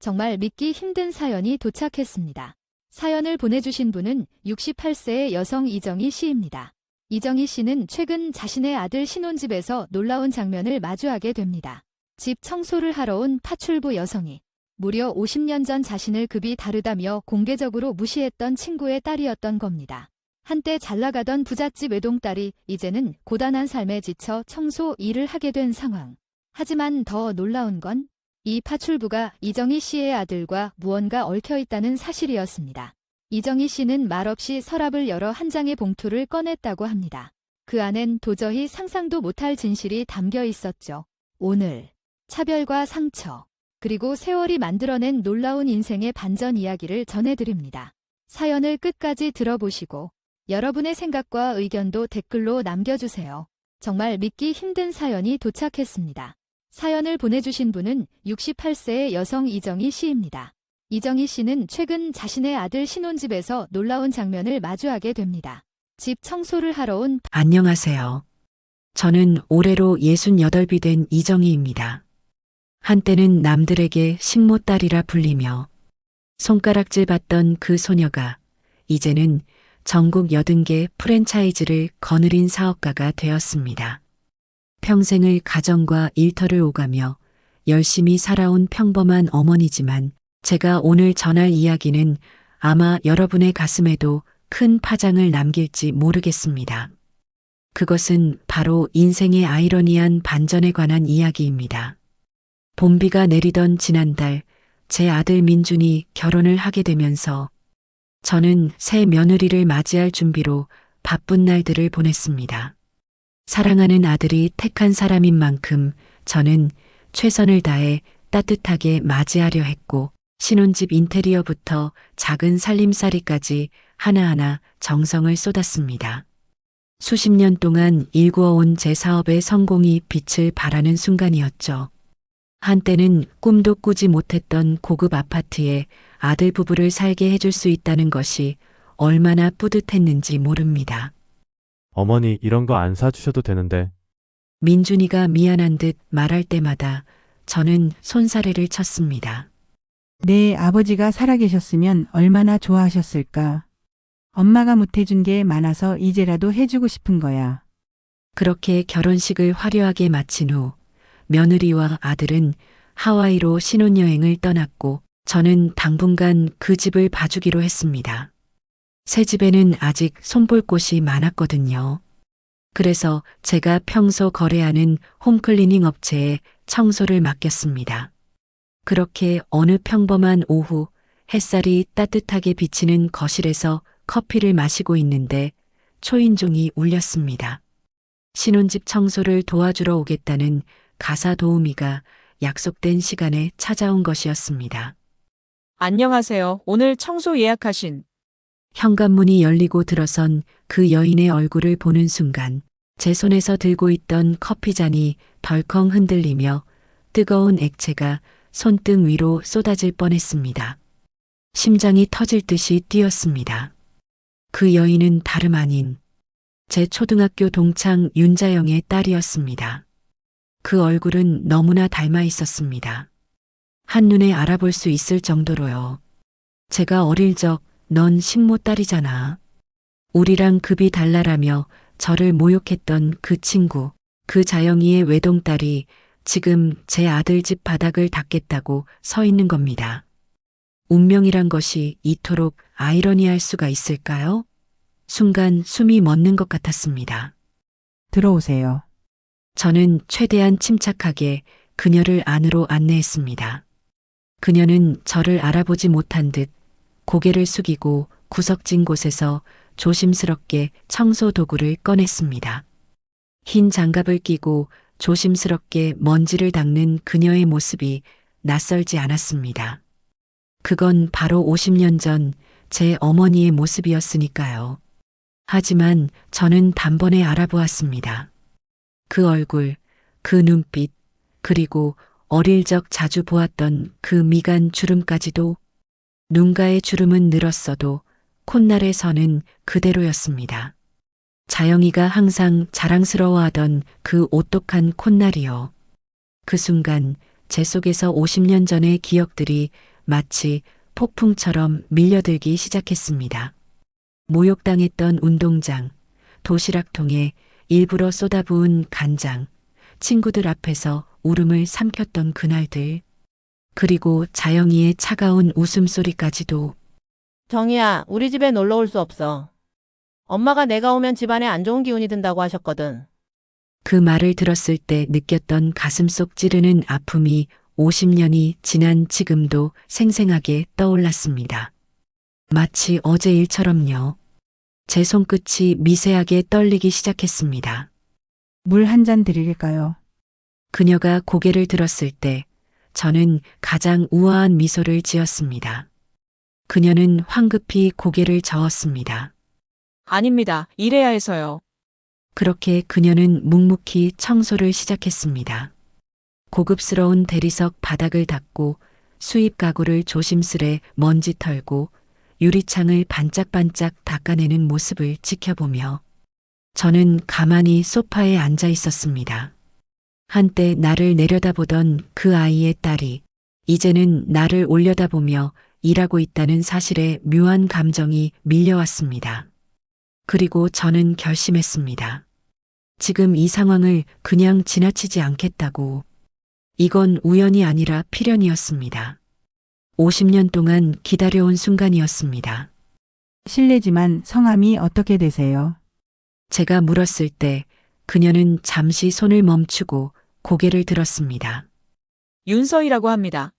정말 믿기 힘든 사연이 도착했습니다. 사연을 보내주신 분은 68세의 여성 이정희 씨입니다. 이정희 씨는 최근 자신의 아들 신혼집에서 놀라운 장면을 마주하게 됩니다. 집 청소를 하러 온 파출부 여성이 무려 50년 전 자신을 급이 다르다며 공개적으로 무시했던 친구의 딸이었던 겁니다. 한때 잘나가던 부잣집 외동딸이 이제는 고단한 삶에 지쳐 청소 일을 하게 된 상황. 하지만 더 놀라운 건 이 파출부가 이정희 씨의 아들과 무언가 얽혀있다는 사실이었습니다. 이정희 씨는 말없이 서랍을 열어 한 장의 봉투를 꺼냈다고 합니다. 그 안엔 도저히 상상도 못할 진실이 담겨 있었죠. 오늘 차별과 상처, 그리고 세월이 만들어낸 놀라운 인생의 반전 이야기를 전해드립니다. 사연을 끝까지 들어보시고 여러분의 생각과 의견도 댓글로 남겨주세요. 정말 믿기 힘든 사연이 도착했습니다. 사연을 보내주신 분은 68세의 여성 이정희 씨입니다. 이정희 씨는 최근 자신의 아들 신혼집에서 놀라운 장면을 마주하게 됩니다. 집 청소를 하러 온 안녕하세요. 저는 올해로 68이 된 이정희입니다. 한때는 남들에게 식모딸이라 불리며 손가락질 받던 그 소녀가 이제는 전국 80개 프랜차이즈를 거느린 사업가가 되었습니다. 평생을 가정과 일터를 오가며 열심히 살아온 평범한 어머니지만 제가 오늘 전할 이야기는 아마 여러분의 가슴에도 큰 파장을 남길지 모르겠습니다. 그것은 바로 인생의 아이러니한 반전에 관한 이야기입니다. 봄비가 내리던 지난달 제 아들 민준이 결혼을 하게 되면서 저는 새 며느리를 맞이할 준비로 바쁜 날들을 보냈습니다. 사랑하는 아들이 택한 사람인 만큼 저는 최선을 다해 따뜻하게 맞이하려 했고 신혼집 인테리어부터 작은 살림살이까지 하나하나 정성을 쏟았습니다. 수십 년 동안 일구어온 제 사업의 성공이 빛을 발하는 순간이었죠. 한때는 꿈도 꾸지 못했던 고급 아파트에 아들 부부를 살게 해줄 수 있다는 것이 얼마나 뿌듯했는지 모릅니다. 어머니, 이런 거 안 사주셔도 되는데. 민준이가 미안한 듯 말할 때마다 저는 손사래를 쳤습니다. 내 아버지가 살아계셨으면 얼마나 좋아하셨을까. 엄마가 못해준 게 많아서 이제라도 해주고 싶은 거야. 그렇게 결혼식을 화려하게 마친 후 며느리와 아들은 하와이로 신혼여행을 떠났고 저는 당분간 그 집을 봐주기로 했습니다. 새 집에는 아직 손볼 곳이 많았거든요. 그래서 제가 평소 거래하는 홈클리닝 업체에 청소를 맡겼습니다. 그렇게 어느 평범한 오후 햇살이 따뜻하게 비치는 거실에서 커피를 마시고 있는데 초인종이 울렸습니다. 신혼집 청소를 도와주러 오겠다는 가사 도우미가 약속된 시간에 찾아온 것이었습니다. 안녕하세요. 오늘 청소 예약하신. 현관문이 열리고 들어선 그 여인의 얼굴을 보는 순간 제 손에서 들고 있던 커피잔이 덜컹 흔들리며 뜨거운 액체가 손등 위로 쏟아질 뻔했습니다. 심장이 터질 듯이 뛰었습니다. 그 여인은 다름 아닌 제 초등학교 동창 윤자영의 딸이었습니다. 그 얼굴은 너무나 닮아 있었습니다. 한눈에 알아볼 수 있을 정도로요. 제가 어릴 적 넌 식모딸이잖아. 우리랑 급이 달라라며 저를 모욕했던 그 친구, 그 자영이의 외동딸이 지금 제 아들 집 바닥을 닦겠다고 서 있는 겁니다. 운명이란 것이 이토록 아이러니할 수가 있을까요? 순간 숨이 멎는 것 같았습니다. 들어오세요. 저는 최대한 침착하게 그녀를 안으로 안내했습니다. 그녀는 저를 알아보지 못한 듯 고개를 숙이고 구석진 곳에서 조심스럽게 청소 도구를 꺼냈습니다. 흰 장갑을 끼고 조심스럽게 먼지를 닦는 그녀의 모습이 낯설지 않았습니다. 그건 바로 50년 전 제 어머니의 모습이었으니까요. 하지만 저는 단번에 알아보았습니다. 그 얼굴, 그 눈빛, 그리고 어릴 적 자주 보았던 그 미간 주름까지도. 눈가의 주름은 늘었어도 콧날의 선은 그대로였습니다. 자영이가 항상 자랑스러워하던 그 오똑한 콧날이요. 그 순간 제 속에서 50년 전의 기억들이 마치 폭풍처럼 밀려들기 시작했습니다. 모욕당했던 운동장, 도시락통에 일부러 쏟아부은 간장, 친구들 앞에서 울음을 삼켰던 그날들, 그리고 자영이의 차가운 웃음소리까지도. 정희야, 우리 집에 놀러 올 수 없어. 엄마가 내가 오면 집안에 안 좋은 기운이 든다고 하셨거든. 그 말을 들었을 때 느꼈던 가슴속 찌르는 아픔이 50년이 지난 지금도 생생하게 떠올랐습니다. 마치 어제 일처럼요. 제 손끝이 미세하게 떨리기 시작했습니다. 물 한 잔 드릴까요? 그녀가 고개를 들었을 때 저는 가장 우아한 미소를 지었습니다. 그녀는 황급히 고개를 저었습니다. 아닙니다. 일해야 해서요. 그렇게 그녀는 묵묵히 청소를 시작했습니다. 고급스러운 대리석 바닥을 닦고 수입 가구를 조심스레 먼지 털고 유리창을 반짝반짝 닦아내는 모습을 지켜보며 저는 가만히 소파에 앉아 있었습니다. 한때 나를 내려다보던 그 아이의 딸이 이제는 나를 올려다보며 일하고 있다는 사실에 묘한 감정이 밀려왔습니다. 그리고 저는 결심했습니다. 지금 이 상황을 그냥 지나치지 않겠다고. 이건 우연이 아니라 필연이었습니다. 50년 동안 기다려온 순간이었습니다. 실례지만 성함이 어떻게 되세요? 제가 물었을 때 그녀는 잠시 손을 멈추고 고개를 들었습니다. 윤서희라고 합니다.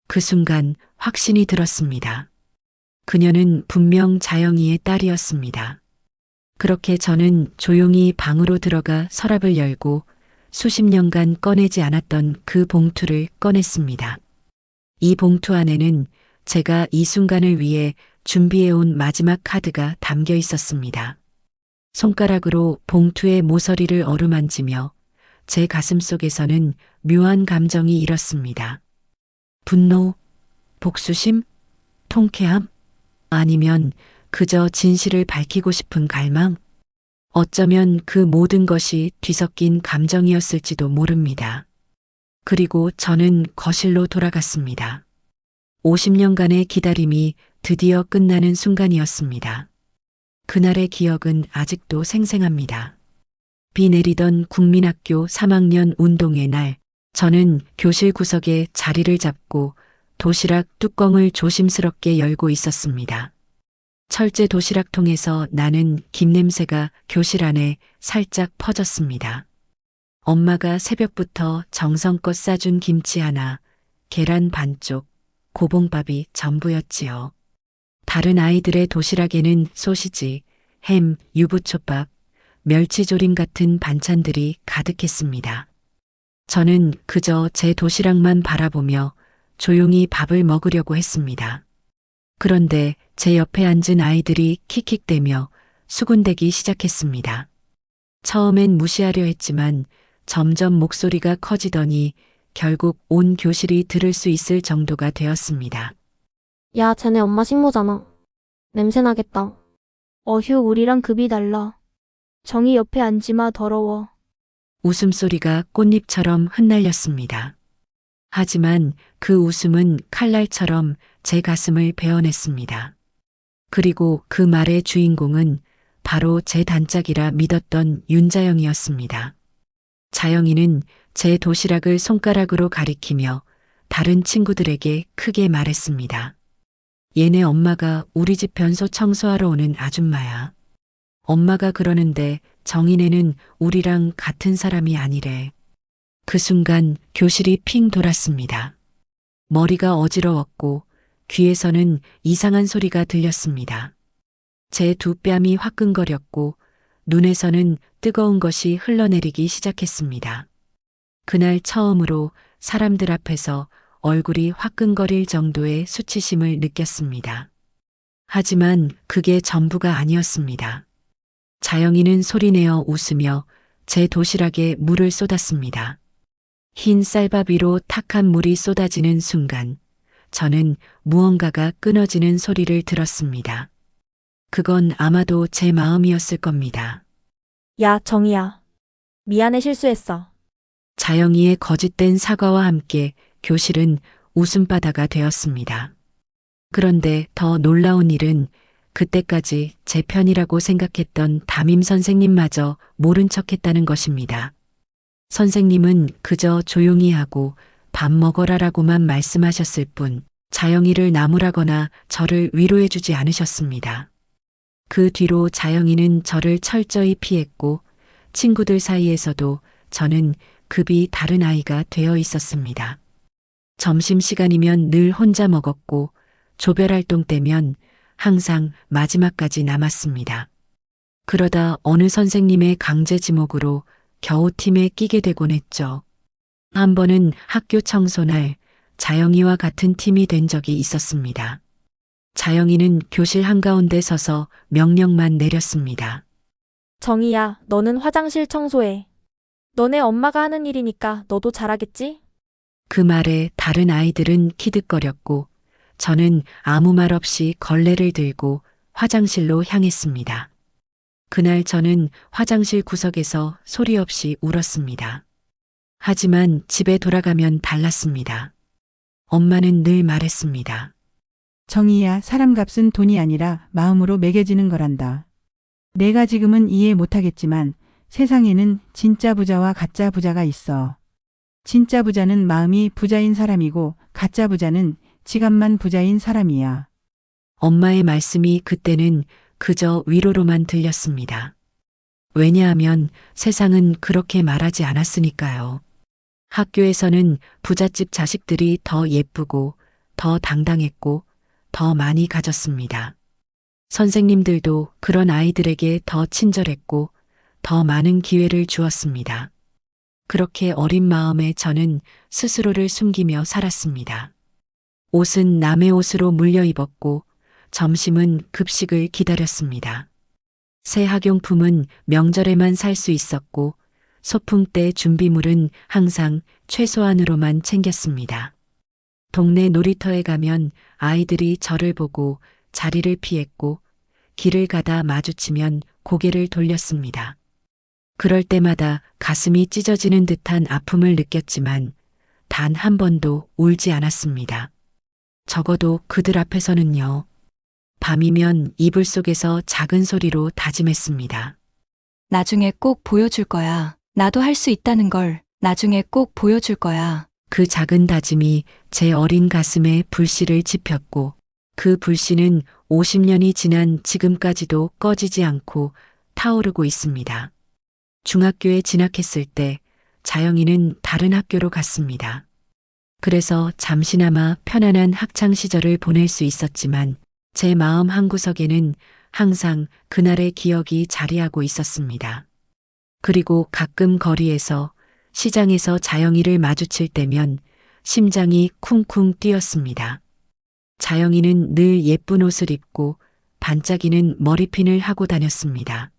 그 순간 확신이 들었습니다. 그녀는 분명 자영이의 딸이었습니다. 그렇게 저는 조용히 방으로 들어가 서랍을 열고 수십 년간 꺼내지 않았던 그 봉투를 꺼냈습니다. 이 봉투 안에는 제가 이 순간을 위해 준비해온 마지막 카드가 담겨 있었습니다. 손가락으로 봉투의 모서리를 어루만지며 제 가슴 속에서는 묘한 감정이 일었습니다. 분노, 복수심, 통쾌함, 아니면 그저 진실을 밝히고 싶은 갈망? 어쩌면 그 모든 것이 뒤섞인 감정이었을지도 모릅니다. 그리고 저는 거실로 돌아갔습니다. 50년간의 기다림이 드디어 끝나는 순간이었습니다. 그날의 기억은 아직도 생생합니다. 비 내리던 국민학교 3학년 운동회 날, 저는 교실 구석에 자리를 잡고 도시락 뚜껑을 조심스럽게 열고 있었습니다. 철제 도시락통에서 나는 김 냄새가 교실 안에 살짝 퍼졌습니다. 엄마가 새벽부터 정성껏 싸준 김치 하나, 계란 반쪽, 고봉밥이 전부였지요. 다른 아이들의 도시락에는 소시지, 햄, 유부초밥, 멸치조림 같은 반찬들이 가득했습니다. 저는 그저 제 도시락만 바라보며 조용히 밥을 먹으려고 했습니다. 그런데 제 옆에 앉은 아이들이 킥킥대며 수군대기 시작했습니다. 처음엔 무시하려 했지만 점점 목소리가 커지더니 결국 온 교실이 들을 수 있을 정도가 되었습니다. 야, 쟤네 엄마 식모잖아. 냄새나겠다. 어휴, 우리랑 급이 달라. 정이 옆에 앉지마, 더러워. 웃음소리가 꽃잎처럼 흩날렸습니다. 하지만 그 웃음은 칼날처럼 제 가슴을 베어냈습니다. 그리고 그 말의 주인공은 바로 제 단짝이라 믿었던 윤자영이었습니다. 자영이는 제 도시락을 손가락으로 가리키며 다른 친구들에게 크게 말했습니다. 얘네 엄마가 우리 집 변소 청소하러 오는 아줌마야. 엄마가 그러는데 정인애는 우리랑 같은 사람이 아니래. 그 순간 교실이 핑 돌았습니다. 머리가 어지러웠고 귀에서는 이상한 소리가 들렸습니다. 제 두 뺨이 화끈거렸고 눈에서는 뜨거운 것이 흘러내리기 시작했습니다. 그날 처음으로 사람들 앞에서 얼굴이 화끈거릴 정도의 수치심을 느꼈습니다. 하지만 그게 전부가 아니었습니다. 자영이는 소리내어 웃으며 제 도시락에 물을 쏟았습니다. 흰 쌀밥 위로 탁한 물이 쏟아지는 순간 저는 무언가가 끊어지는 소리를 들었습니다. 그건 아마도 제 마음이었을 겁니다. 야, 정이야. 미안해, 실수했어. 자영이의 거짓된 사과와 함께 교실은 웃음바다가 되었습니다. 그런데 더 놀라운 일은 그때까지 제 편이라고 생각했던 담임 선생님마저 모른 척했다는 것입니다. 선생님은 그저 조용히 하고 밥 먹어라라고만 말씀하셨을 뿐 자영이를 나무라거나 저를 위로해주지 않으셨습니다. 그 뒤로 자영이는 저를 철저히 피했고 친구들 사이에서도 저는 급이 다른 아이가 되어 있었습니다. 점심시간이면 늘 혼자 먹었고 조별활동 때면 항상 마지막까지 남았습니다. 그러다 어느 선생님의 강제 지목으로 겨우 팀에 끼게 되곤 했죠. 한 번은 학교 청소날 자영이와 같은 팀이 된 적이 있었습니다. 자영이는 교실 한가운데 서서 명령만 내렸습니다. 정희야, 너는 화장실 청소해. 너네 엄마가 하는 일이니까 너도 잘하겠지? 그 말에 다른 아이들은 키득거렸고 저는 아무 말 없이 걸레를 들고 화장실로 향했습니다. 그날 저는 화장실 구석에서 소리 없이 울었습니다. 하지만 집에 돌아가면 달랐습니다. 엄마는 늘 말했습니다. 정희야, 사람 값은 돈이 아니라 마음으로 매겨지는 거란다. 내가 지금은 이해 못하겠지만 세상에는 진짜 부자와 가짜 부자가 있어. 진짜 부자는 마음이 부자인 사람이고 가짜 부자는 지갑만 부자인 사람이야. 엄마의 말씀이 그때는 그저 위로로만 들렸습니다. 왜냐하면 세상은 그렇게 말하지 않았으니까요. 학교에서는 부잣집 자식들이 더 예쁘고 더 당당했고 더 많이 가졌습니다. 선생님들도 그런 아이들에게 더 친절했고 더 많은 기회를 주었습니다. 그렇게 어린 마음에 저는 스스로를 숨기며 살았습니다. 옷은 남의 옷으로 물려 입었고 점심은 급식을 기다렸습니다. 새 학용품은 명절에만 살 수 있었고 소풍 때 준비물은 항상 최소한으로만 챙겼습니다. 동네 놀이터에 가면 아이들이 저를 보고 자리를 피했고 길을 가다 마주치면 고개를 돌렸습니다. 그럴 때마다 가슴이 찢어지는 듯한 아픔을 느꼈지만 단 한 번도 울지 않았습니다. 적어도 그들 앞에서는요. 밤이면 이불 속에서 작은 소리로 다짐했습니다. 나중에 꼭 보여줄 거야. 나도 할 수 있다는 걸 나중에 꼭 보여줄 거야. 그 작은 다짐이 제 어린 가슴에 불씨를 지폈고 그 불씨는 50년이 지난 지금까지도 꺼지지 않고 타오르고 있습니다. 중학교에 진학했을 때 자영이는 다른 학교로 갔습니다. 그래서 잠시나마 편안한 학창 시절을 보낼 수 있었지만 제 마음 한구석에는 항상 그날의 기억이 자리하고 있었습니다. 그리고 가끔 거리에서 시장에서 자영이를 마주칠 때면 심장이 쿵쿵 뛰었습니다. 자영이는 늘 예쁜 옷을 입고 반짝이는 머리핀을 하고 다녔습니다.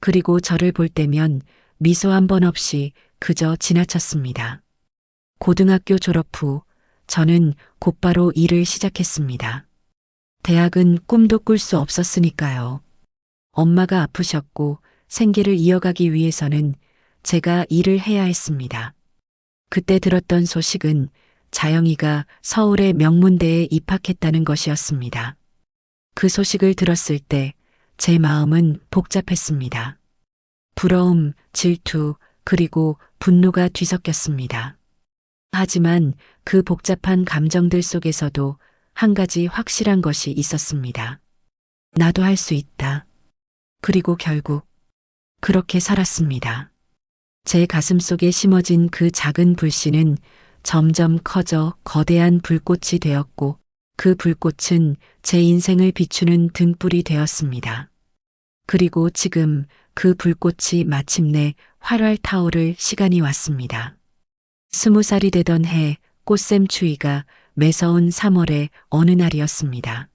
그리고 저를 볼 때면 미소 한 번 없이 그저 지나쳤습니다. 고등학교 졸업 후 저는 곧바로 일을 시작했습니다. 대학은 꿈도 꿀 수 없었으니까요. 엄마가 아프셨고 생계를 이어가기 위해서는 제가 일을 해야 했습니다. 그때 들었던 소식은 자영이가 서울의 명문대에 입학했다는 것이었습니다. 그 소식을 들었을 때 제 마음은 복잡했습니다. 부러움, 질투, 그리고 분노가 뒤섞였습니다. 하지만 그 복잡한 감정들 속에서도 한 가지 확실한 것이 있었습니다. 나도 할 수 있다. 그리고 결국 그렇게 살았습니다. 제 가슴 속에 심어진 그 작은 불씨는 점점 커져 거대한 불꽃이 되었고 그 불꽃은 제 인생을 비추는 등불이 되었습니다. 그리고 지금 그 불꽃이 마침내 활활 타오를 시간이 왔습니다. 20살이 되던 해 꽃샘 추위가 매서운 3월의 어느 날이었습니다.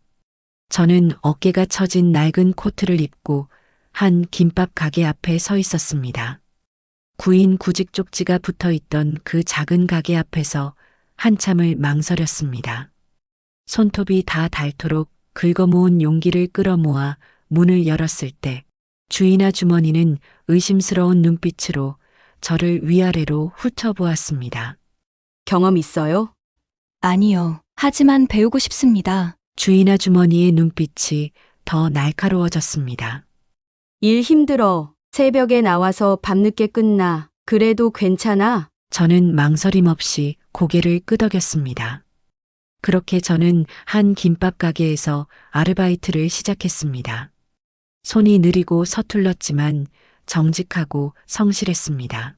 저는 어깨가 처진 낡은 코트를 입고 한 김밥 가게 앞에 서 있었습니다. 구인 구직 쪽지가 붙어 있던 그 작은 가게 앞에서 한참을 망설였습니다. 손톱이 다 닳도록 긁어모은 용기를 끌어모아 문을 열었을 때 주인 아주머니는 의심스러운 눈빛으로 저를 위아래로 훑어보았습니다. 경험 있어요? 아니요. 하지만 배우고 싶습니다. 주인 아주머니의 눈빛이 더 날카로워졌습니다. 일 힘들어. 새벽에 나와서 밤늦게 끝나. 그래도 괜찮아? 저는 망설임 없이 고개를 끄덕였습니다. 그렇게 저는 한 김밥 가게에서 아르바이트를 시작했습니다. 손이 느리고 서툴렀지만 정직하고 성실했습니다.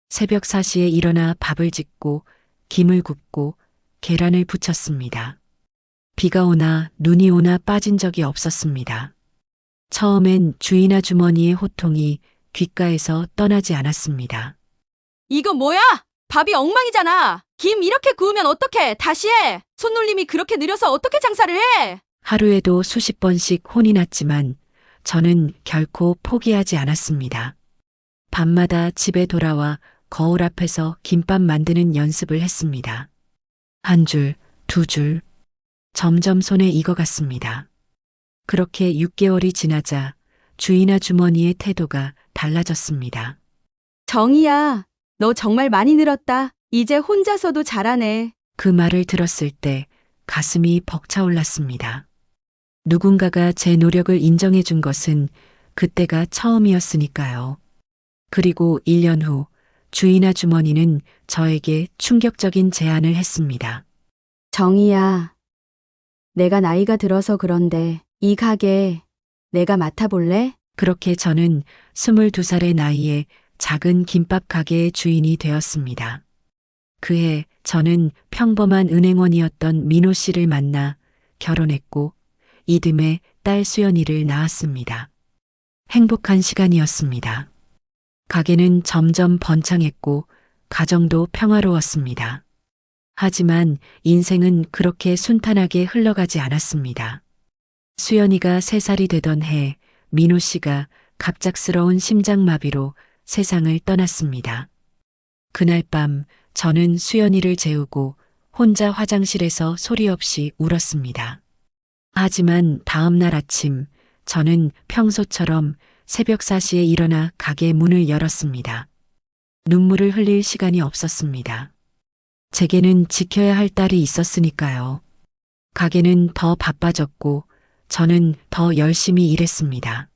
새벽 4시에 일어나 밥을 짓고 김을 굽고 계란을 부쳤습니다. 비가 오나 눈이 오나 빠진 적이 없었습니다. 처음엔 주인 아주머니의 호통이 귓가에서 떠나지 않았습니다. 이거 뭐야? 밥이 엉망이잖아. 김 이렇게 구우면 어떡해? 다시 해. 손놀림이 그렇게 느려서 어떻게 장사를 해? 하루에도 수십 번씩 혼이 났지만 저는 결코 포기하지 않았습니다. 밤마다 집에 돌아와 거울 앞에서 김밥 만드는 연습을 했습니다. 한 줄, 두 줄. 점점 손에 익어갔습니다. 그렇게 6개월이 지나자 주인 아주머니의 태도가 달라졌습니다. 정이야, 너 정말 많이 늘었다. 이제 혼자서도 잘하네. 그 말을 들었을 때 가슴이 벅차올랐습니다. 누군가가 제 노력을 인정해 준 것은 그때가 처음이었으니까요. 그리고 1년 후 주인 아주머니는 저에게 충격적인 제안을 했습니다. 정이야, 내가 나이가 들어서 그런데 이 가게 내가 맡아볼래? 그렇게 저는 22살의 나이에 작은 김밥 가게의 주인이 되었습니다. 그해 저는 평범한 은행원이었던 민호 씨를 만나 결혼했고 이듬해 딸 수연이를 낳았습니다. 행복한 시간이었습니다. 가게는 점점 번창했고 가정도 평화로웠습니다. 하지만 인생은 그렇게 순탄하게 흘러가지 않았습니다. 수연이가 3살이 되던 해 민호 씨가 갑작스러운 심장마비로 세상을 떠났습니다. 그날 밤 저는 수연이를 재우고 혼자 화장실에서 소리 없이 울었습니다. 하지만 다음 날 아침 저는 평소처럼 새벽 4시에 일어나 가게 문을 열었습니다. 눈물을 흘릴 시간이 없었습니다. 제게는 지켜야 할 딸이 있었으니까요. 가게는 더 바빠졌고 저는 더 열심히 일했습니다.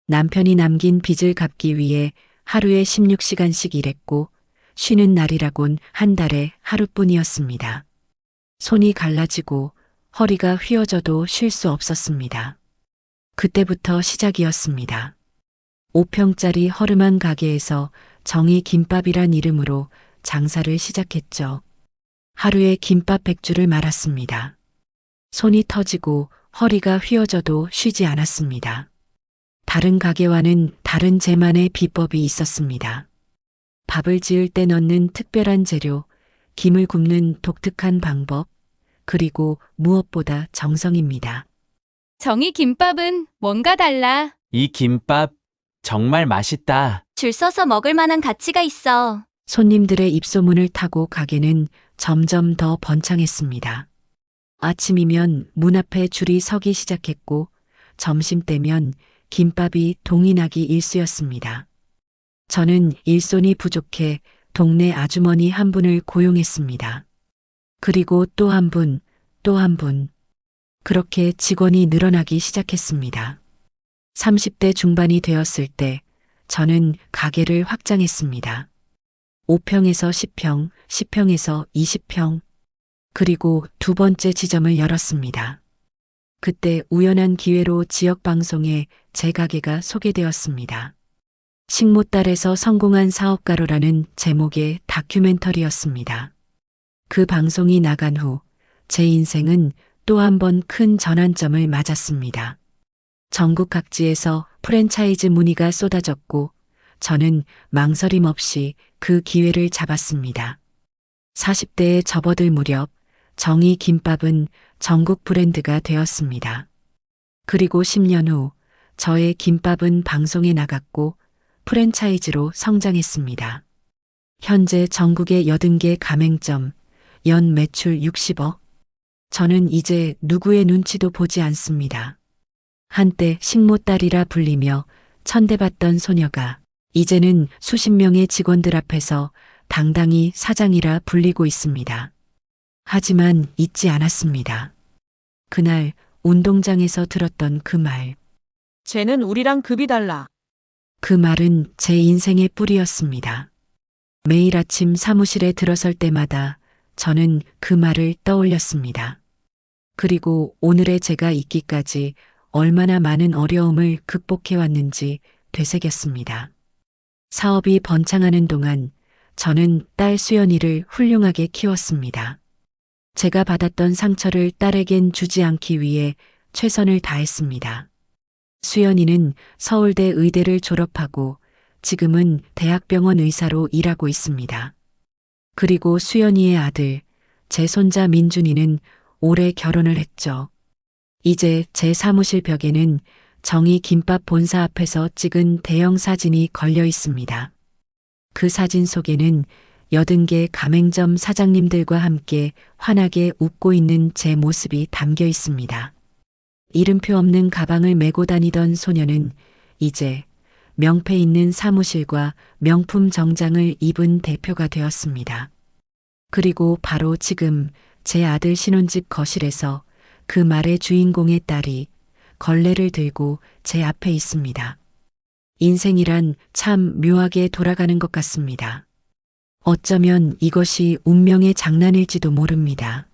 남편이 남긴 빚을 갚기 위해 하루에 16시간씩 일했고 쉬는 날이라곤 한 달에 하루뿐이었습니다. 손이 갈라지고 허리가 휘어져도 쉴 수 없었습니다. 그때부터 시작이었습니다. 5평짜리 허름한 가게에서 정이 김밥이란 이름으로 장사를 시작했죠. 하루에 김밥 100줄을 말았습니다. 손이 터지고 허리가 휘어져도 쉬지 않았습니다. 다른 가게와는 다른 제만의 비법이 있었습니다. 밥을 지을 때 넣는 특별한 재료, 김을 굽는 독특한 방법, 그리고 무엇보다 정성입니다. 정이 김밥은 뭔가 달라. 이 김밥 정말 맛있다. 줄 서서 먹을 만한 가치가 있어. 손님들의 입소문을 타고 가게는 점점 더 번창했습니다. 아침이면 문 앞에 줄이 서기 시작했고 점심때면 김밥이 동이 나기 일쑤였습니다. 저는 일손이 부족해 동네 아주머니 한 분을 고용했습니다. 그리고 또 한 분, 또 한 분. 그렇게 직원이 늘어나기 시작했습니다. 30대 중반이 되었을 때 저는 가게를 확장했습니다. 5평에서 10평, 10평에서 20평, 그리고 두 번째 지점을 열었습니다. 그때 우연한 기회로 지역 방송에 제 가게가 소개되었습니다. 식모딸에서 성공한 사업가로라는 제목의 다큐멘터리였습니다. 그 방송이 나간 후 제 인생은 또 한 번 큰 전환점을 맞았습니다. 전국 각지에서 프랜차이즈 문의가 쏟아졌고 저는 망설임 없이 그 기회를 잡았습니다. 40대에 접어들 무렵 정이 김밥은 전국 브랜드가 되었습니다. 그리고 10년 후 저의 김밥은 방송에 나갔고 프랜차이즈로 성장했습니다. 현재 전국의 80개 가맹점, 연 매출 60억. 저는 이제 누구의 눈치도 보지 않습니다. 한때 식모딸이라 불리며 천대받던 소녀가 이제는 수십 명의 직원들 앞에서 당당히 사장이라 불리고 있습니다. 하지만 잊지 않았습니다. 그날 운동장에서 들었던 그 말. 쟤는 우리랑 급이 달라. 그 말은 제 인생의 뿌리였습니다. 매일 아침 사무실에 들어설 때마다 저는 그 말을 떠올렸습니다. 그리고 오늘의 제가 있기까지 얼마나 많은 어려움을 극복해 왔는지 되새겼습니다. 사업이 번창하는 동안 저는 딸 수연이를 훌륭하게 키웠습니다. 제가 받았던 상처를 딸에겐 주지 않기 위해 최선을 다했습니다. 수연이는 서울대 의대를 졸업하고 지금은 대학병원 의사로 일하고 있습니다. 그리고 수연이의 아들, 제 손자 민준이는 올해 결혼을 했죠. 이제 제 사무실 벽에는 정의 김밥 본사 앞에서 찍은 대형 사진이 걸려 있습니다. 그 사진 속에는 80개 가맹점 사장님들과 함께 환하게 웃고 있는 제 모습이 담겨 있습니다. 이름표 없는 가방을 메고 다니던 소녀는 이제 명패 있는 사무실과 명품 정장을 입은 대표가 되었습니다. 그리고 바로 지금 제 아들 신혼집 거실에서 그 말의 주인공의 딸이 걸레를 들고 제 앞에 있습니다. 인생이란 참 묘하게 돌아가는 것 같습니다. 어쩌면 이것이 운명의 장난일지도 모릅니다.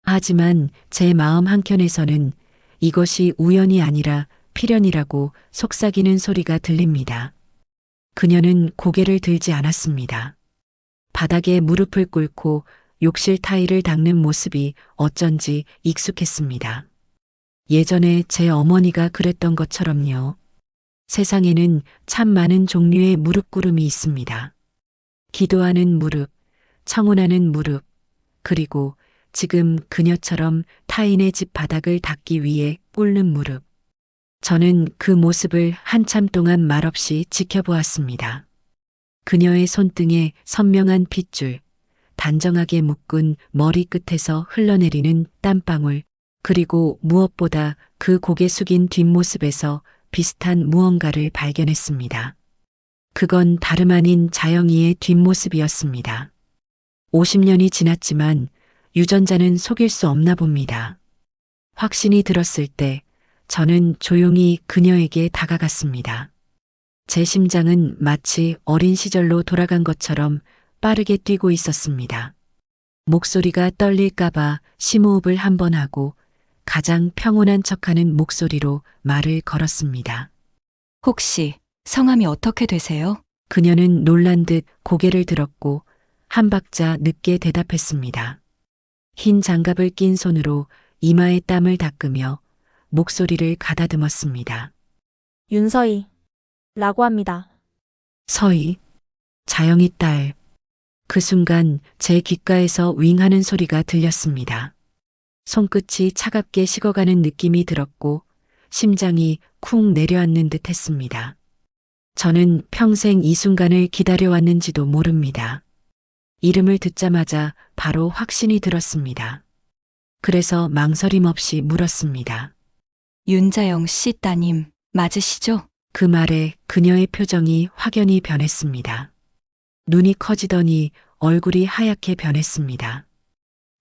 하지만 제 마음 한켠에서는 이것이 우연이 아니라 필연이라고 속삭이는 소리가 들립니다. 그녀는 고개를 들지 않았습니다. 바닥에 무릎을 꿇고 욕실 타일을 닦는 모습이 어쩐지 익숙했습니다. 예전에 제 어머니가 그랬던 것처럼요. 세상에는 참 많은 종류의 무릎 꿇음이 있습니다. 기도하는 무릎, 청혼하는 무릎, 그리고 지금 그녀처럼 타인의 집 바닥을 닦기 위해 꿇는 무릎. 저는 그 모습을 한참 동안 말없이 지켜보았습니다. 그녀의 손등에 선명한 핏줄, 단정하게 묶은 머리 끝에서 흘러내리는 땀방울, 그리고 무엇보다 그 고개 숙인 뒷모습에서 비슷한 무언가를 발견했습니다. 그건 다름 아닌 자영이의 뒷모습이었습니다. 50년이 지났지만 유전자는 속일 수 없나 봅니다. 확신이 들었을 때 저는 조용히 그녀에게 다가갔습니다. 제 심장은 마치 어린 시절로 돌아간 것처럼 빠르게 뛰고 있었습니다. 목소리가 떨릴까봐 심호흡을 한번 하고 가장 평온한 척하는 목소리로 말을 걸었습니다. 혹시 성함이 어떻게 되세요? 그녀는 놀란 듯 고개를 들었고 한 박자 늦게 대답했습니다. 흰 장갑을 낀 손으로 이마에 땀을 닦으며 목소리를 가다듬었습니다. 윤서희. 라고 합니다. 서희, 자영이 딸. 그 순간 제 귓가에서 윙 하는 소리가 들렸습니다. 손끝이 차갑게 식어가는 느낌이 들었고 심장이 쿵 내려앉는 듯 했습니다. 저는 평생 이 순간을 기다려왔는지도 모릅니다. 이름을 듣자마자 바로 확신이 들었습니다. 그래서 망설임 없이 물었습니다. 윤자영 씨 따님 맞으시죠? 그 말에 그녀의 표정이 확연히 변했습니다. 눈이 커지더니 얼굴이 하얗게 변했습니다.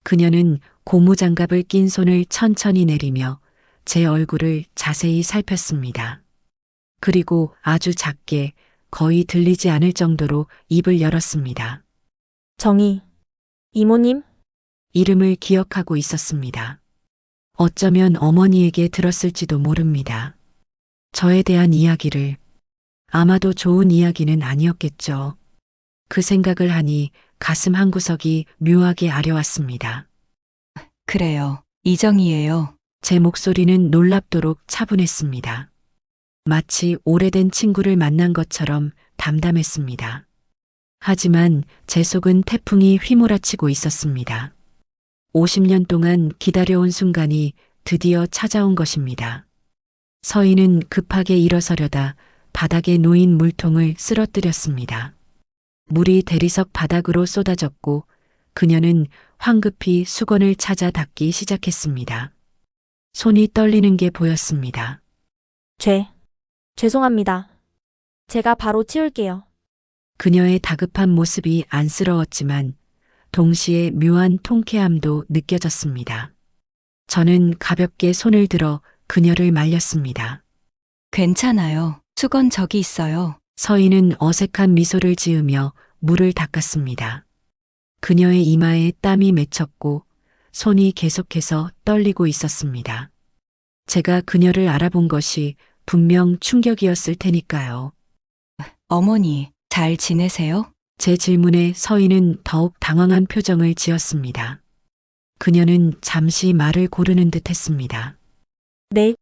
그녀는 고무장갑을 낀 손을 천천히 내리며 제 얼굴을 자세히 살폈습니다. 그리고 아주 작게 거의 들리지 않을 정도로 입을 열었습니다. 정희. 이모님? 이름을 기억하고 있었습니다. 어쩌면 어머니에게 들었을지도 모릅니다. 저에 대한 이야기를. 아마도 좋은 이야기는 아니었겠죠. 그 생각을 하니 가슴 한구석이 묘하게 아려왔습니다. 그래요. 이정희예요. 제 목소리는 놀랍도록 차분했습니다. 마치 오래된 친구를 만난 것처럼 담담했습니다. 하지만 제 속은 태풍이 휘몰아치고 있었습니다. 50년 동안 기다려온 순간이 드디어 찾아온 것입니다. 서희는 급하게 일어서려다 바닥에 놓인 물통을 쓰러뜨렸습니다. 물이 대리석 바닥으로 쏟아졌고 그녀는 황급히 수건을 찾아 닦기 시작했습니다. 손이 떨리는 게 보였습니다. 죄송합니다. 제가 바로 치울게요. 그녀의 다급한 모습이 안쓰러웠지만 동시에 묘한 통쾌함도 느껴졌습니다. 저는 가볍게 손을 들어 그녀를 말렸습니다. 괜찮아요. 수건 저기 있어요. 서인은 어색한 미소를 지으며 물을 닦았습니다. 그녀의 이마에 땀이 맺혔고 손이 계속해서 떨리고 있었습니다. 제가 그녀를 알아본 것이 분명 충격이었을 테니까요. 어머니, 잘 지내세요? 제 질문에 서인은 더욱 당황한 표정을 지었습니다. 그녀는 잠시 말을 고르는 듯 했습니다. 네,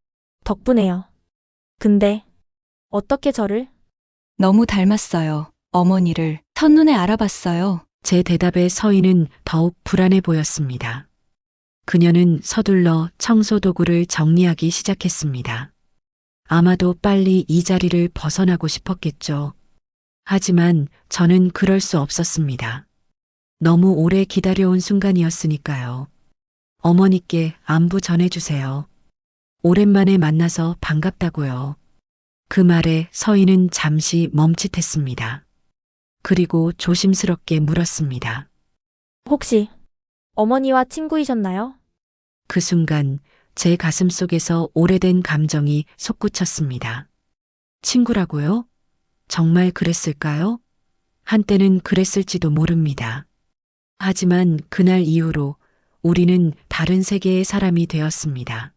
덕분에요. 근데 어떻게 저를? 너무 닮았어요. 어머니를 첫눈에 알아봤어요. 제 대답에 서인은 더욱 불안해 보였습니다. 그녀는 서둘러 청소 도구를 정리하기 시작했습니다. 아마도 빨리 이 자리를 벗어나고 싶었겠죠. 하지만 저는 그럴 수 없었습니다. 너무 오래 기다려온 순간이었으니까요. 어머니께 안부 전해주세요. 오랜만에 만나서 반갑다고요. 그 말에 서인은 잠시 멈칫했습니다. 그리고 조심스럽게 물었습니다. 혹시 어머니와 친구이셨나요? 그 순간 제 가슴 속에서 오래된 감정이 솟구쳤습니다. 친구라고요? 정말 그랬을까요? 한때는 그랬을지도 모릅니다. 하지만 그날 이후로 우리는 다른 세계의 사람이 되었습니다.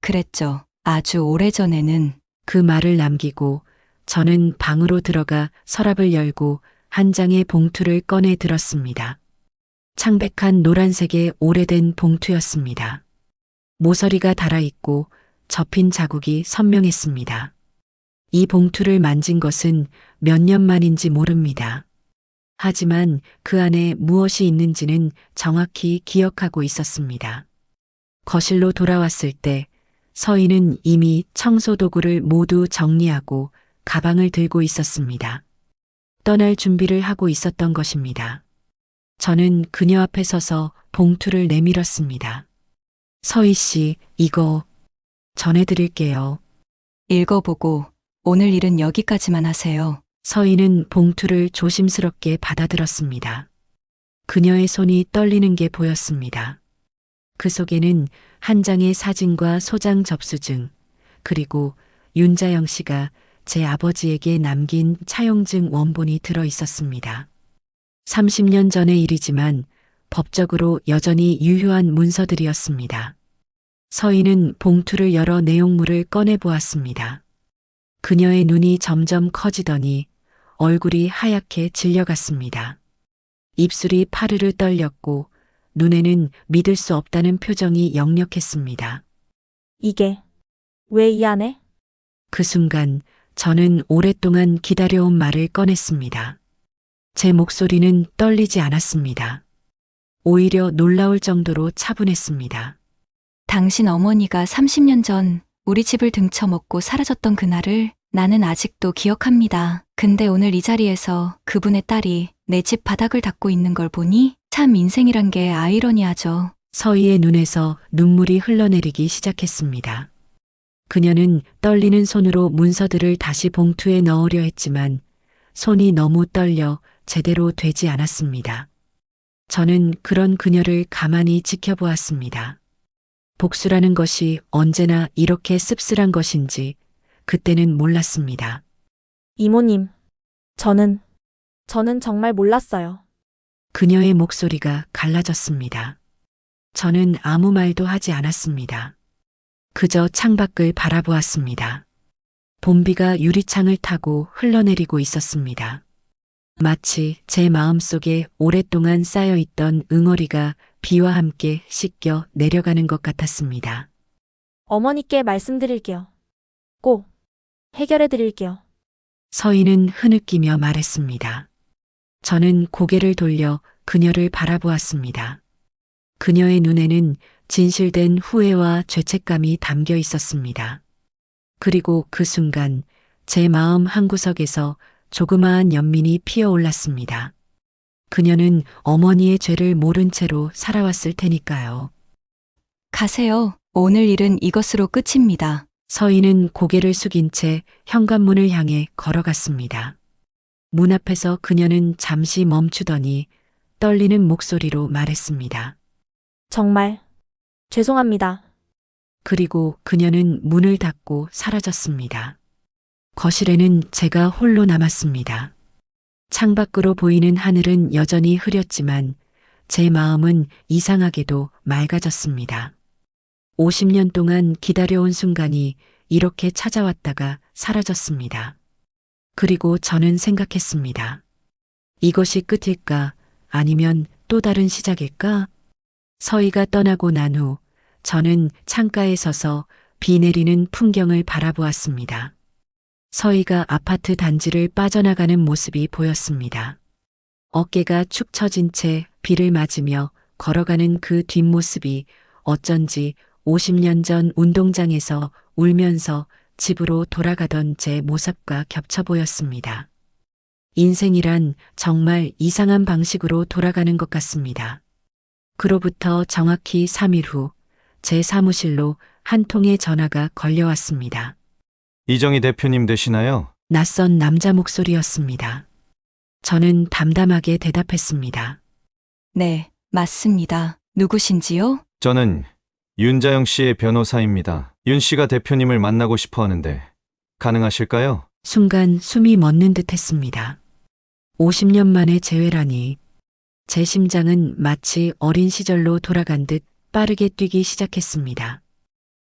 그랬죠. 아주 오래전에는. 그 말을 남기고 저는 방으로 들어가 서랍을 열고 한 장의 봉투를 꺼내 들었습니다. 창백한 노란색의 오래된 봉투였습니다. 모서리가 달아있고 접힌 자국이 선명했습니다. 이 봉투를 만진 것은 몇 년 만인지 모릅니다. 하지만 그 안에 무엇이 있는지는 정확히 기억하고 있었습니다. 거실로 돌아왔을 때 서인은 이미 청소 도구를 모두 정리하고 가방을 들고 있었습니다. 떠날 준비를 하고 있었던 것입니다. 저는 그녀 앞에 서서 봉투를 내밀었습니다. 서희 씨, 이거 전해드릴게요. 읽어보고 오늘 일은 여기까지만 하세요. 서인은 봉투를 조심스럽게 받아들었습니다. 그녀의 손이 떨리는 게 보였습니다. 그 속에는 한 장의 사진과 소장 접수증, 그리고 윤자영 씨가 제 아버지에게 남긴 차용증 원본이 들어 있었습니다. 30년 전의 일이지만 법적으로 여전히 유효한 문서들이었습니다. 서인은 봉투를 열어 내용물을 꺼내 보았습니다. 그녀의 눈이 점점 커지더니 얼굴이 하얗게 질려갔습니다. 입술이 파르르 떨렸고 눈에는 믿을 수 없다는 표정이 역력했습니다. 이게 왜 이 안에? 그 순간 저는 오랫동안 기다려온 말을 꺼냈습니다. 제 목소리는 떨리지 않았습니다. 오히려 놀라울 정도로 차분했습니다. 당신 어머니가 30년 전 우리 집을 등쳐먹고 사라졌던 그날을 나는 아직도 기억합니다. 근데 오늘 이 자리에서 그분의 딸이 내 집 바닥을 닦고 있는 걸 보니 참 인생이란 게 아이러니하죠. 서희의 눈에서 눈물이 흘러내리기 시작했습니다. 그녀는 떨리는 손으로 문서들을 다시 봉투에 넣으려 했지만 손이 너무 떨려 제대로 되지 않았습니다. 저는 그런 그녀를 가만히 지켜보았습니다. 복수라는 것이 언제나 이렇게 씁쓸한 것인지 그때는 몰랐습니다. 이모님, 저는 정말 몰랐어요. 그녀의 목소리가 갈라졌습니다. 저는 아무 말도 하지 않았습니다. 그저 창밖을 바라보았습니다. 봄비가 유리창을 타고 흘러내리고 있었습니다. 마치 제 마음속에 오랫동안 쌓여있던 응어리가 비와 함께 씻겨 내려가는 것 같았습니다. 어머니께 말씀드릴게요. 꼭 해결해 드릴게요. 서인은 흐느끼며 말했습니다. 저는 고개를 돌려 그녀를 바라보았습니다. 그녀의 눈에는 진실된 후회와 죄책감이 담겨 있었습니다. 그리고 그 순간 제 마음 한구석에서 조그마한 연민이 피어올랐습니다. 그녀는 어머니의 죄를 모른 채로 살아왔을 테니까요. 가세요. 오늘 일은 이것으로 끝입니다. 서인은 고개를 숙인 채 현관문을 향해 걸어갔습니다. 문 앞에서 그녀는 잠시 멈추더니 떨리는 목소리로 말했습니다. 정말 죄송합니다. 그리고 그녀는 문을 닫고 사라졌습니다. 거실에는 제가 홀로 남았습니다. 창밖으로 보이는 하늘은 여전히 흐렸지만 제 마음은 이상하게도 맑아졌습니다. 50년 동안 기다려온 순간이 이렇게 찾아왔다가 사라졌습니다. 그리고 저는 생각했습니다. 이것이 끝일까? 아니면 또 다른 시작일까? 서희가 떠나고 난 후 저는 창가에 서서 비 내리는 풍경을 바라보았습니다. 서희가 아파트 단지를 빠져나가는 모습이 보였습니다. 어깨가 축 처진 채 비를 맞으며 걸어가는 그 뒷모습이 어쩐지 50년 전 운동장에서 울면서 집으로 돌아가던 제 모습과 겹쳐 보였습니다. 인생이란 정말 이상한 방식으로 돌아가는 것 같습니다. 그로부터 정확히 3일 후 제 사무실로 한 통의 전화가 걸려왔습니다. 이정희 대표님 되시나요? 낯선 남자 목소리였습니다. 저는 담담하게 대답했습니다. 네, 맞습니다. 누구신지요? 저는 윤자영 씨의 변호사입니다. 윤 씨가 대표님을 만나고 싶어 하는데 가능하실까요? 순간 숨이 멎는 듯 했습니다. 50년 만에 재회라니. 제 심장은 마치 어린 시절로 돌아간 듯 빠르게 뛰기 시작했습니다.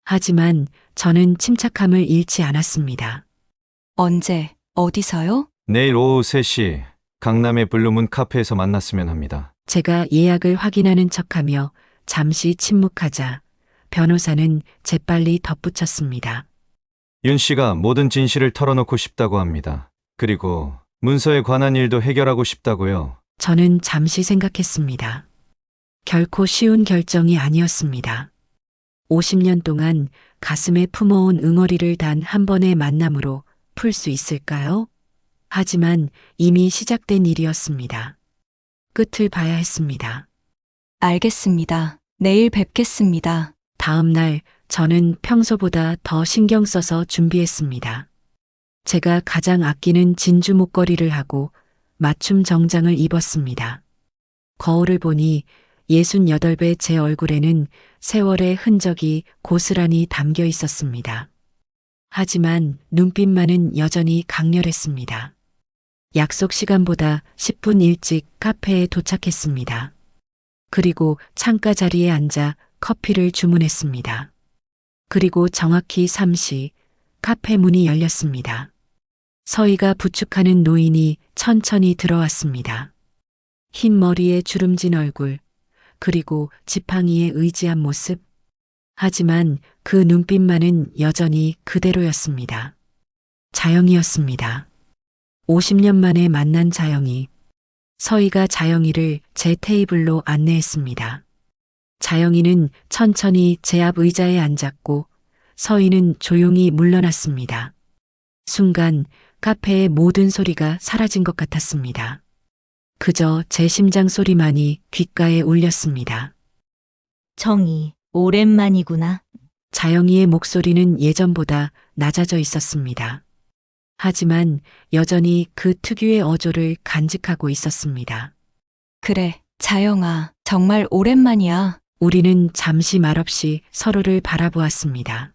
하지만 저는 침착함을 잃지 않았습니다. 언제, 어디서요? 내일 오후 3시 강남의 블루문 카페에서 만났으면 합니다. 제가 예약을 확인하는 척하며 잠시 침묵하자 변호사는 재빨리 덧붙였습니다. 윤 씨가 모든 진실을 털어놓고 싶다고 합니다. 그리고 문서에 관한 일도 해결하고 싶다고요. 저는 잠시 생각했습니다. 결코 쉬운 결정이 아니었습니다. 50년 동안 가슴에 품어온 응어리를 단 한 번의 만남으로 풀 수 있을까요? 하지만 이미 시작된 일이었습니다. 끝을 봐야 했습니다. 알겠습니다. 내일 뵙겠습니다. 다음 날 저는 평소보다 더 신경 써서 준비했습니다. 제가 가장 아끼는 진주 목걸이를 하고 맞춤 정장을 입었습니다. 거울을 보니 68배 제 얼굴에는 세월의 흔적이 고스란히 담겨 있었습니다. 하지만 눈빛만은 여전히 강렬했습니다. 약속 시간보다 10분 일찍 카페에 도착했습니다. 그리고 창가 자리에 앉아 커피를 주문했습니다. 그리고 정확히 3시 카페 문이 열렸습니다. 서희가 부축하는 노인이 천천히 들어왔습니다. 흰 머리에 주름진 얼굴, 그리고 지팡이에 의지한 모습. 하지만 그 눈빛만은 여전히 그대로였습니다. 자영이었습니다. 50년 만에 만난 자영이. 서희가 자영이를 제 테이블로 안내했습니다. 자영이는 천천히 제 앞 의자에 앉았고 서희는 조용히 물러났습니다. 순간 카페의 모든 소리가 사라진 것 같았습니다. 그저 제 심장 소리만이 귓가에 울렸습니다. 정희, 오랜만이구나. 자영이의 목소리는 예전보다 낮아져 있었습니다. 하지만 여전히 그 특유의 어조를 간직하고 있었습니다. 그래, 자영아, 정말 오랜만이야. 우리는 잠시 말없이 서로를 바라보았습니다.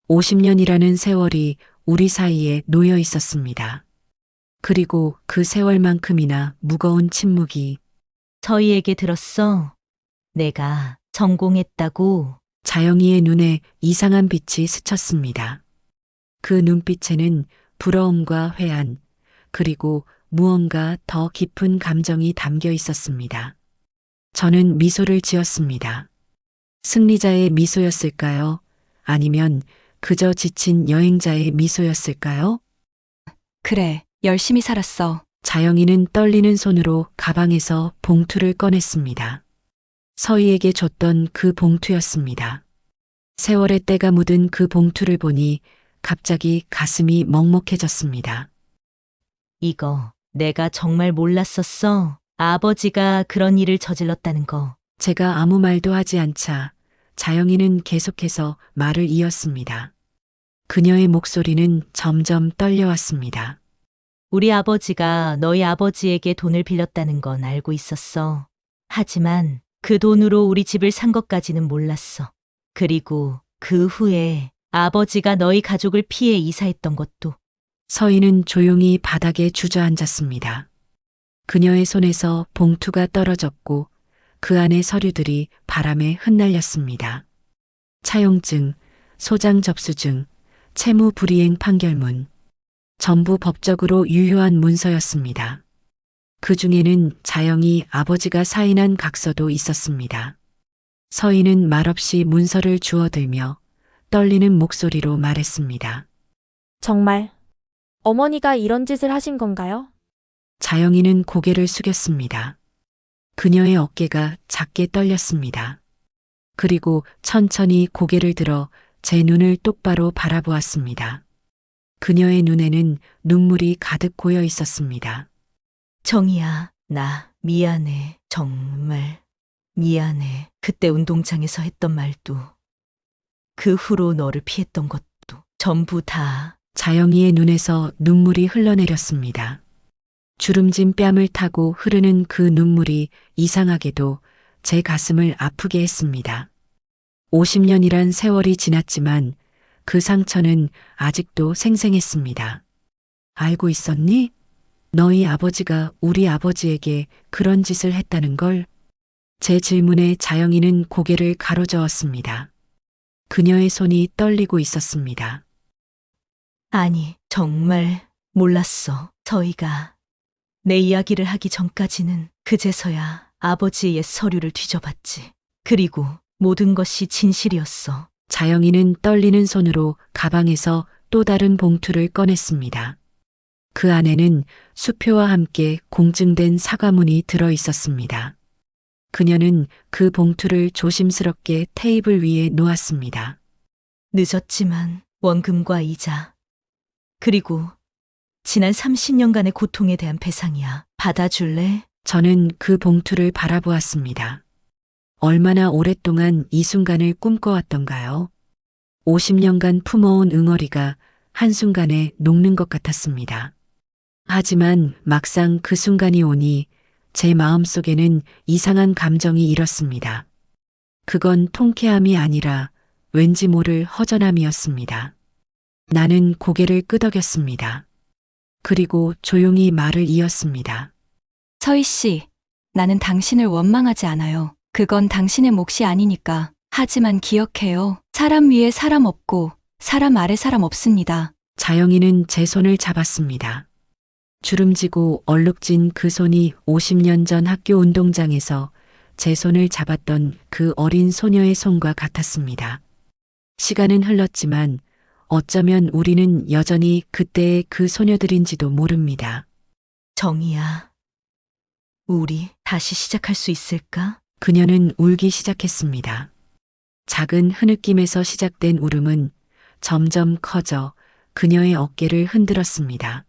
50년이라는 세월이 우리 사이에 놓여 있었습니다. 그리고 그 세월만큼이나 무거운 침묵이. 저희에게 들었어. 내가 전공했다고. 자영이의 눈에 이상한 빛이 스쳤습니다. 그 눈빛에는 부러움과 회한, 그리고 무언가 더 깊은 감정이 담겨 있었습니다. 저는 미소를 지었습니다. 승리자의 미소였을까요? 아니면 그저 지친 여행자의 미소였을까요? 그래, 열심히 살았어. 자영이는 떨리는 손으로 가방에서 봉투를 꺼냈습니다. 서희에게 줬던 그 봉투였습니다. 세월의 때가 묻은 그 봉투를 보니 갑자기 가슴이 먹먹해졌습니다. 이거 내가 정말 몰랐었어. 아버지가 그런 일을 저질렀다는 거. 제가 아무 말도 하지 않자 자영이는 계속해서 말을 이었습니다. 그녀의 목소리는 점점 떨려왔습니다. 우리 아버지가 너희 아버지에게 돈을 빌렸다는 건 알고 있었어. 하지만 그 돈으로 우리 집을 산 것까지는 몰랐어. 그리고 그 후에 아버지가 너희 가족을 피해 이사했던 것도. 서인은 조용히 바닥에 주저앉았습니다. 그녀의 손에서 봉투가 떨어졌고 그 안의 서류들이 바람에 흩날렸습니다. 차용증, 소장 접수증, 채무 불이행 판결문. 전부 법적으로 유효한 문서였습니다. 그 중에는 자영이 아버지가 사인한 각서도 있었습니다. 서인은 말없이 문서를 주워들며 떨리는 목소리로 말했습니다. 정말 어머니가 이런 짓을 하신 건가요? 자영이는 고개를 숙였습니다. 그녀의 어깨가 작게 떨렸습니다. 그리고 천천히 고개를 들어 제 눈을 똑바로 바라보았습니다. 그녀의 눈에는 눈물이 가득 고여 있었습니다. 정이야, 나 미안해. 정말 미안해. 그때 운동장에서 했던 말도, 그 후로 너를 피했던 것도 전부 다. 자영이의 눈에서 눈물이 흘러내렸습니다. 주름진 뺨을 타고 흐르는 그 눈물이 이상하게도 제 가슴을 아프게 했습니다. 50년이란 세월이 지났지만 그 상처는 아직도 생생했습니다. 알고 있었니? 너희 아버지가 우리 아버지에게 그런 짓을 했다는 걸? 제 질문에 자영이는 고개를 가로저었습니다. 그녀의 손이 떨리고 있었습니다. 아니, 정말 몰랐어. 저희가 내 이야기를 하기 전까지는 그제서야 아버지의 옛 서류를 뒤져봤지. 그리고 모든 것이 진실이었어. 자영이는 떨리는 손으로 가방에서 또 다른 봉투를 꺼냈습니다. 그 안에는 수표와 함께 공증된 사과문이 들어 있었습니다. 그녀는 그 봉투를 조심스럽게 테이블 위에 놓았습니다. 늦었지만 원금과 이자, 그리고 지난 30년간의 고통에 대한 배상이야. 받아줄래? 저는 그 봉투를 바라보았습니다. 얼마나 오랫동안 이 순간을 꿈꿔왔던가요? 50년간 품어온 응어리가 한순간에 녹는 것 같았습니다. 하지만 막상 그 순간이 오니 제 마음속에는 이상한 감정이 일었습니다. 그건 통쾌함이 아니라 왠지 모를 허전함이었습니다. 나는 고개를 끄덕였습니다. 그리고 조용히 말을 이었습니다. 서희 씨, 나는 당신을 원망하지 않아요. 그건 당신의 몫이 아니니까. 하지만 기억해요. 사람 위에 사람 없고 사람 아래 사람 없습니다. 자영이는 제 손을 잡았습니다. 주름지고 얼룩진 그 손이 50년 전 학교 운동장에서 제 손을 잡았던 그 어린 소녀의 손과 같았습니다. 시간은 흘렀지만 어쩌면 우리는 여전히 그때의 그 소녀들인지도 모릅니다. 정이야, 우리 다시 시작할 수 있을까? 그녀는 울기 시작했습니다. 작은 흐느낌에서 시작된 울음은 점점 커져 그녀의 어깨를 흔들었습니다.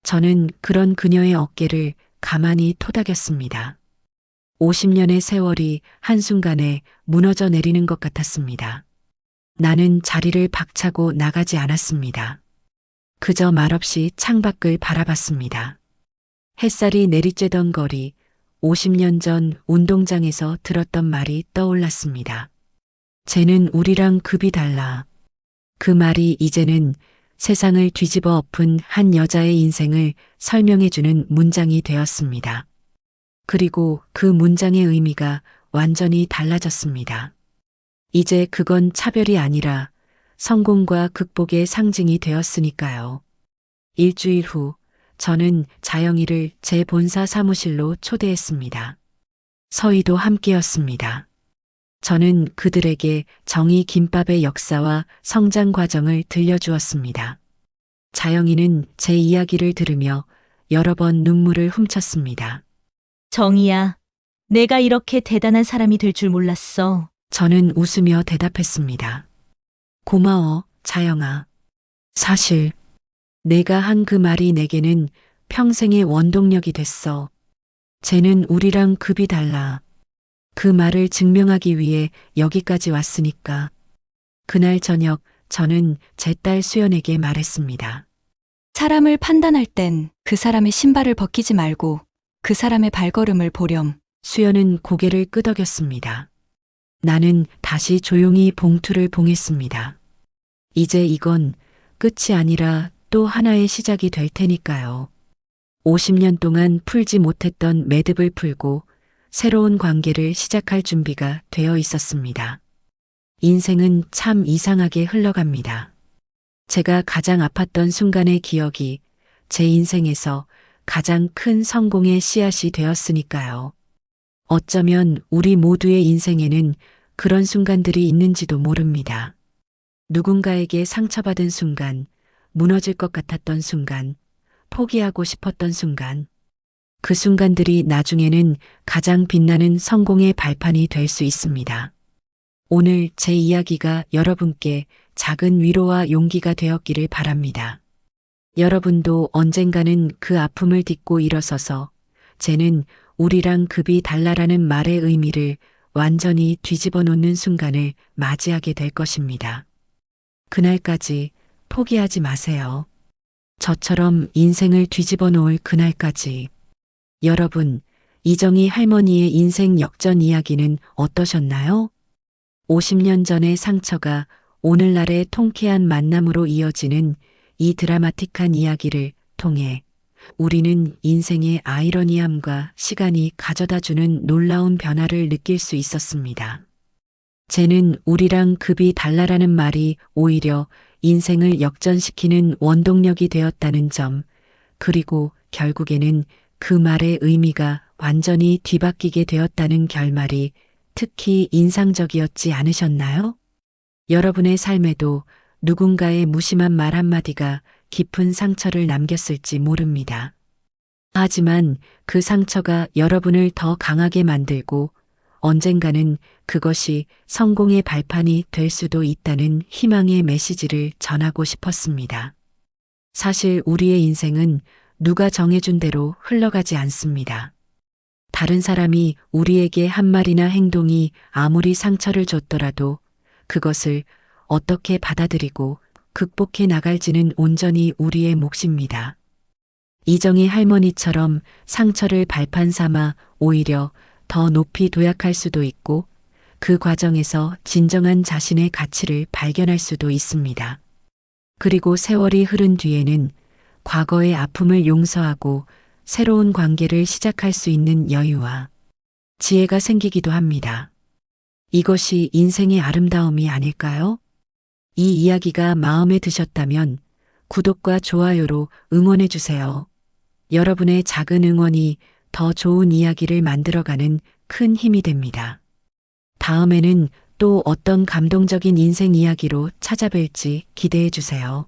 저는 그런 그녀의 어깨를 가만히 토닥였습니다. 50년의 세월이 한순간에 무너져 내리는 것 같았습니다. 나는 자리를 박차고 나가지 않았습니다. 그저 말없이 창밖을 바라봤습니다. 햇살이 내리쬐던 거리, 50년 전 운동장에서 들었던 말이 떠올랐습니다. 쟤는 우리랑 급이 달라. 그 말이 이제는 세상을 뒤집어 엎은 한 여자의 인생을 설명해주는 문장이 되었습니다. 그리고 그 문장의 의미가 완전히 달라졌습니다. 이제 그건 차별이 아니라 성공과 극복의 상징이 되었으니까요. 일주일 후 저는 자영이를 제 본사 사무실로 초대했습니다. 서희도 함께였습니다. 저는 그들에게 정의 김밥의 역사와 성장 과정을 들려주었습니다. 자영이는 제 이야기를 들으며 여러 번 눈물을 훔쳤습니다. 정이야, 내가 이렇게 대단한 사람이 될 줄 몰랐어. 저는 웃으며 대답했습니다. 고마워, 자영아. 사실 내가 한 그 말이 내게는 평생의 원동력이 됐어. 쟤는 우리랑 급이 달라. 그 말을 증명하기 위해 여기까지 왔으니까. 그날 저녁 저는 제 딸 수연에게 말했습니다. 사람을 판단할 땐 그 사람의 신발을 벗기지 말고 그 사람의 발걸음을 보렴. 수연은 고개를 끄덕였습니다. 나는 다시 조용히 봉투를 봉했습니다. 이제 이건 끝이 아니라 또 하나의 시작이 될 테니까요. 50년 동안 풀지 못했던 매듭을 풀고 새로운 관계를 시작할 준비가 되어 있었습니다. 인생은 참 이상하게 흘러갑니다. 제가 가장 아팠던 순간의 기억이 제 인생에서 가장 큰 성공의 씨앗이 되었으니까요. 어쩌면 우리 모두의 인생에는 그런 순간들이 있는지도 모릅니다. 누군가에게 상처받은 순간, 무너질 것 같았던 순간, 포기하고 싶었던 순간, 그 순간들이 나중에는 가장 빛나는 성공의 발판이 될 수 있습니다. 오늘 제 이야기가 여러분께 작은 위로와 용기가 되었기를 바랍니다. 여러분도 언젠가는 그 아픔을 딛고 일어서서 쟤는 우리랑 급이 달라라는 말의 의미를 완전히 뒤집어 놓는 순간을 맞이하게 될 것입니다. 그날까지 포기하지 마세요. 저처럼 인생을 뒤집어 놓을 그날까지. 여러분, 이정희 할머니의 인생 역전 이야기는 어떠셨나요? 50년 전의 상처가 오늘날의 통쾌한 만남으로 이어지는 이 드라마틱한 이야기를 통해 우리는 인생의 아이러니함과 시간이 가져다주는 놀라운 변화를 느낄 수 있었습니다. 쟤는 우리랑 급이 달라라는 말이 오히려 인생을 역전시키는 원동력이 되었다는 점, 그리고 결국에는 그 말의 의미가 완전히 뒤바뀌게 되었다는 결말이 특히 인상적이었지 않으셨나요? 여러분의 삶에도 누군가의 무심한 말 한마디가 깊은 상처를 남겼을지 모릅니다. 하지만 그 상처가 여러분을 더 강하게 만들고 언젠가는 그것이 성공의 발판이 될 수도 있다는 희망의 메시지를 전하고 싶었습니다. 사실 우리의 인생은 누가 정해준 대로 흘러가지 않습니다. 다른 사람이 우리에게 한 말이나 행동이 아무리 상처를 줬더라도 그것을 어떻게 받아들이고 극복해 나갈지는 온전히 우리의 몫입니다. 이정희 할머니처럼 상처를 발판 삼아 오히려 더 높이 도약할 수도 있고 그 과정에서 진정한 자신의 가치를 발견할 수도 있습니다. 그리고 세월이 흐른 뒤에는 과거의 아픔을 용서하고 새로운 관계를 시작할 수 있는 여유와 지혜가 생기기도 합니다. 이것이 인생의 아름다움이 아닐까요? 이 이야기가 마음에 드셨다면 구독과 좋아요로 응원해 주세요. 여러분의 작은 응원이 더 좋은 이야기를 만들어가는 큰 힘이 됩니다. 다음에는 또 어떤 감동적인 인생 이야기로 찾아뵐지 기대해 주세요.